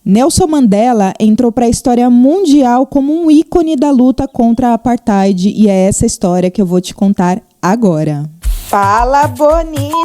Nelson Mandela entrou para a história mundial como um ícone da luta contra a apartheid e é essa história que eu vou te contar agora. Fala, bonitas!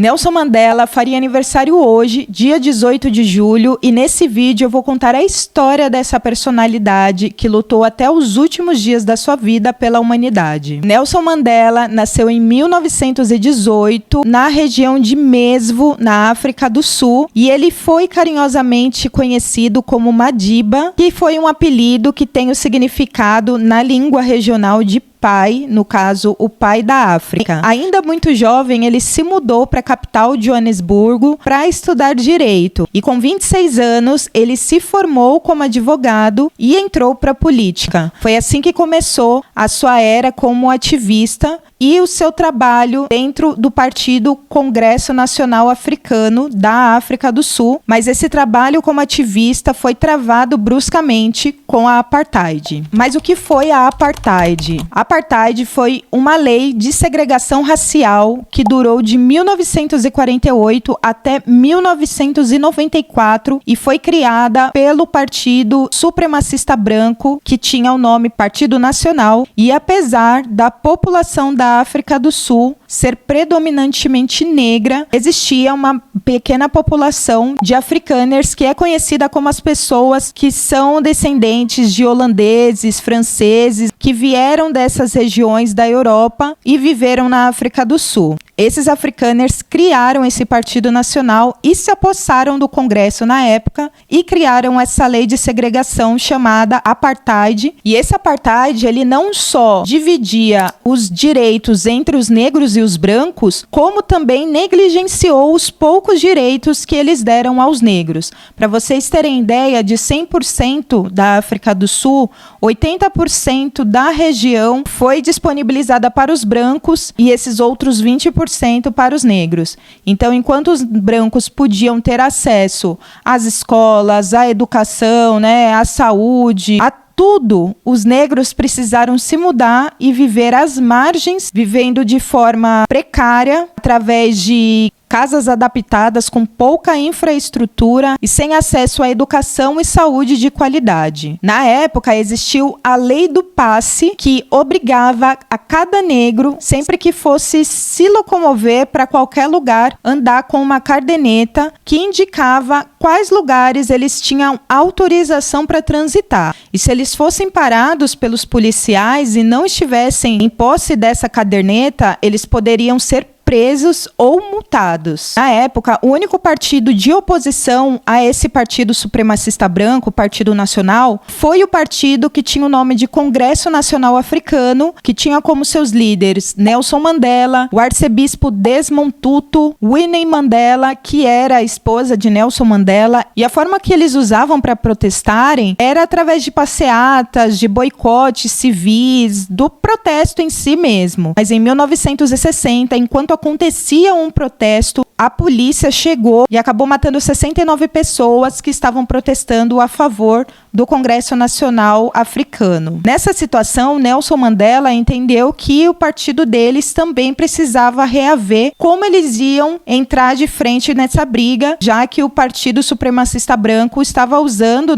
Nelson Mandela faria aniversário hoje, dia 18 de julho, e nesse vídeo eu vou contar a história dessa personalidade que lutou até os últimos dias da sua vida pela humanidade. Nelson Mandela nasceu em 1918, na região de Mesvo, na África do Sul, e ele foi carinhosamente conhecido como Madiba, que foi um apelido que tem o significado na língua regional de pai, no caso, o pai da África. Ainda muito jovem, ele se mudou para a capital de Joanesburgo para estudar direito. E com 26 anos, ele se formou como advogado e entrou para a política. Foi assim que começou a sua era como ativista e o seu trabalho dentro do Partido Congresso Nacional Africano da África do Sul, mas esse trabalho como ativista foi travado bruscamente com a apartheid. Mas o que foi a apartheid? A apartheid foi uma lei de segregação racial que durou de 1948 até 1994 e foi criada pelo Partido Supremacista Branco, que tinha o nome Partido Nacional, e apesar da população da África do Sul ser predominantemente negra, existia uma pequena população de afrikaners que é conhecida como as pessoas que são descendentes de holandeses, franceses, que vieram dessas regiões da Europa e viveram na África do Sul. Esses afrikaners criaram esse Partido Nacional e se apossaram do Congresso na época e criaram essa lei de segregação chamada apartheid. E esse apartheid, ele não só dividia os direitos entre os negros e os brancos, como também negligenciou os poucos direitos que eles deram aos negros. Para vocês terem ideia, de 100% da África do Sul, 80% da região foi disponibilizada para os brancos e esses outros 20% para os negros. Então, enquanto os brancos podiam ter acesso às escolas, à educação, à saúde, a tudo, os negros precisaram se mudar e viver às margens, vivendo de forma precária, através de casas adaptadas com pouca infraestrutura e sem acesso à educação e saúde de qualidade. Na época, existiu a Lei do Passe, que obrigava a cada negro, sempre que fosse se locomover para qualquer lugar, andar com uma caderneta que indicava quais lugares eles tinham autorização para transitar. E se eles fossem parados pelos policiais e não estivessem em posse dessa caderneta, eles poderiam ser presos ou multados. Na época, o único partido de oposição a esse Partido Supremacista Branco, o Partido Nacional, foi o partido que tinha o nome de Congresso Nacional Africano, que tinha como seus líderes Nelson Mandela, o arcebispo Desmond Tutu, Winnie Mandela, que era a esposa de Nelson Mandela, e a forma que eles usavam para protestarem era através de passeatas, de boicotes civis, do protesto em si mesmo. Mas em 1960, enquanto acontecia um protesto, a polícia chegou e acabou matando 69 pessoas que estavam protestando a favor do Congresso Nacional Africano. Nessa situação, Nelson Mandela entendeu que o partido deles também precisava reaver como eles iam entrar de frente nessa briga, já que o Partido Supremacista Branco estava usando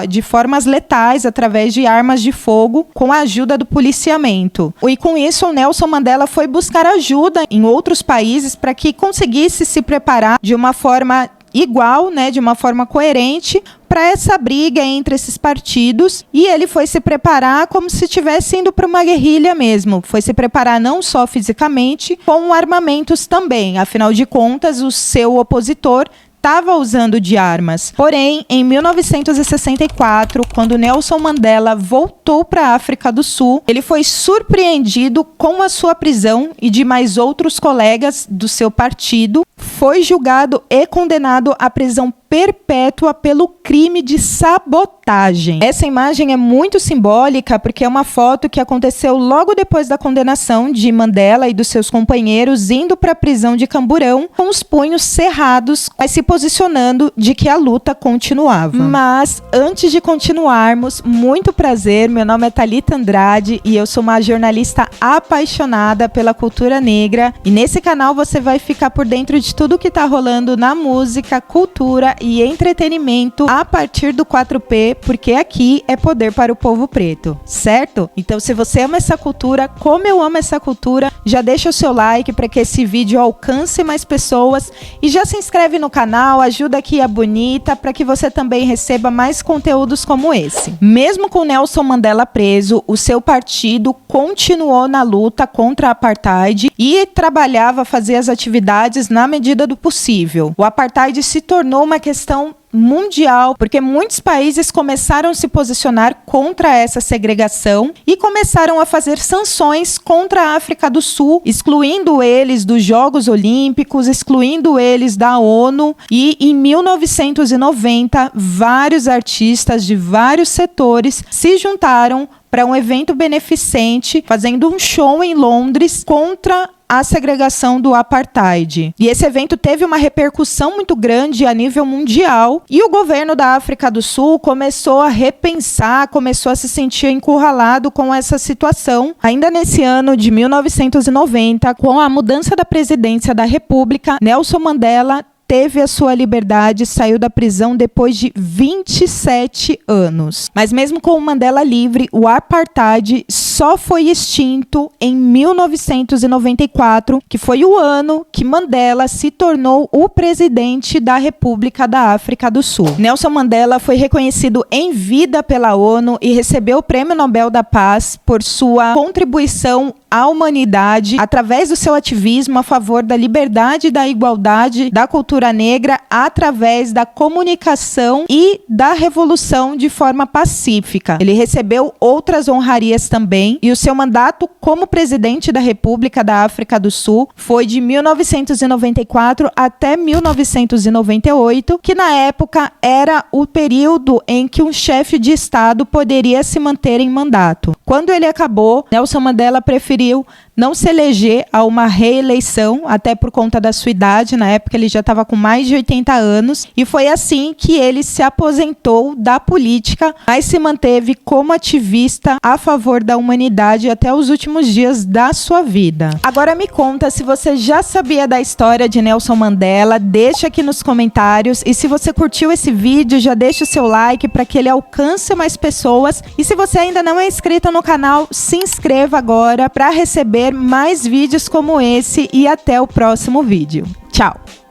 de formas letais, através de armas de fogo, com a ajuda do policiamento. E com isso, o Nelson Mandela foi buscar ajuda em outros países para que conseguisse se preparar de uma forma igual, de uma forma coerente, para essa briga entre esses partidos, e ele foi se preparar como se estivesse indo para uma guerrilha mesmo. Foi se preparar não só fisicamente, com armamentos também. Afinal de contas, o seu opositor estava usando de armas. Porém, em 1964, quando Nelson Mandela voltou para a África do Sul, ele foi surpreendido com a sua prisão e de mais outros colegas do seu partido. Foi julgado e condenado à prisão perpétua pelo crime de sabotagem. Essa imagem é muito simbólica porque é uma foto que aconteceu logo depois da condenação de Mandela e dos seus companheiros indo para a prisão de Camburão com os punhos cerrados, mas se posicionando de que a luta continuava. Mas antes de continuarmos, muito prazer, meu nome é Thalita Andrade e eu sou uma jornalista apaixonada pela cultura negra, e nesse canal você vai ficar por dentro de tudo que está rolando na música, cultura e entretenimento a partir do 4P, porque aqui é poder para o povo preto, certo? Então, se você ama essa cultura, como eu amo essa cultura, já deixa o seu like para que esse vídeo alcance mais pessoas e já se inscreve no canal, ajuda aqui a Bonita para que você também receba mais conteúdos como esse. Mesmo com Nelson Mandela preso, o seu partido continuou na luta contra a apartheid e trabalhava, fazia as atividades na medida do possível. O apartheid se tornou uma questão mundial, porque muitos países começaram a se posicionar contra essa segregação e começaram a fazer sanções contra a África do Sul, excluindo eles dos Jogos Olímpicos, excluindo eles da ONU. E em 1990, vários artistas de vários setores se juntaram para um evento beneficente, fazendo um show em Londres contra a segregação do apartheid. E esse evento teve uma repercussão muito grande a nível mundial e o governo da África do Sul começou a repensar, começou a se sentir encurralado com essa situação. Ainda nesse ano de 1990, com a mudança da presidência da República, Nelson Mandela teve a sua liberdade, saiu da prisão depois de 27 anos. Mas mesmo com o Mandela livre, o apartheid só foi extinto em 1994, que foi o ano que Mandela se tornou o presidente da República da África do Sul. Nelson Mandela foi reconhecido em vida pela ONU e recebeu o Prêmio Nobel da Paz por sua contribuição à humanidade através do seu ativismo a favor da liberdade e da igualdade da cultura negra através da comunicação e da revolução de forma pacífica. Ele recebeu outras honrarias também e o seu mandato como presidente da República da África do Sul foi de 1994 até 1998, que na época era o período em que um chefe de Estado poderia se manter em mandato. Quando ele acabou, Nelson Mandela preferiu não se eleger a uma reeleição, até por conta da sua idade. Na época ele já estava com mais de 80 anos e foi assim que ele se aposentou da política, mas se manteve como ativista a favor da humanidade até os últimos dias da sua vida. Agora me conta se você já sabia da história de Nelson Mandela, deixa aqui nos comentários, e se você curtiu esse vídeo, já deixa o seu like para que ele alcance mais pessoas, e se você ainda não é inscrito no canal, se inscreva agora para receber mais vídeos como esse e até o próximo vídeo. Tchau!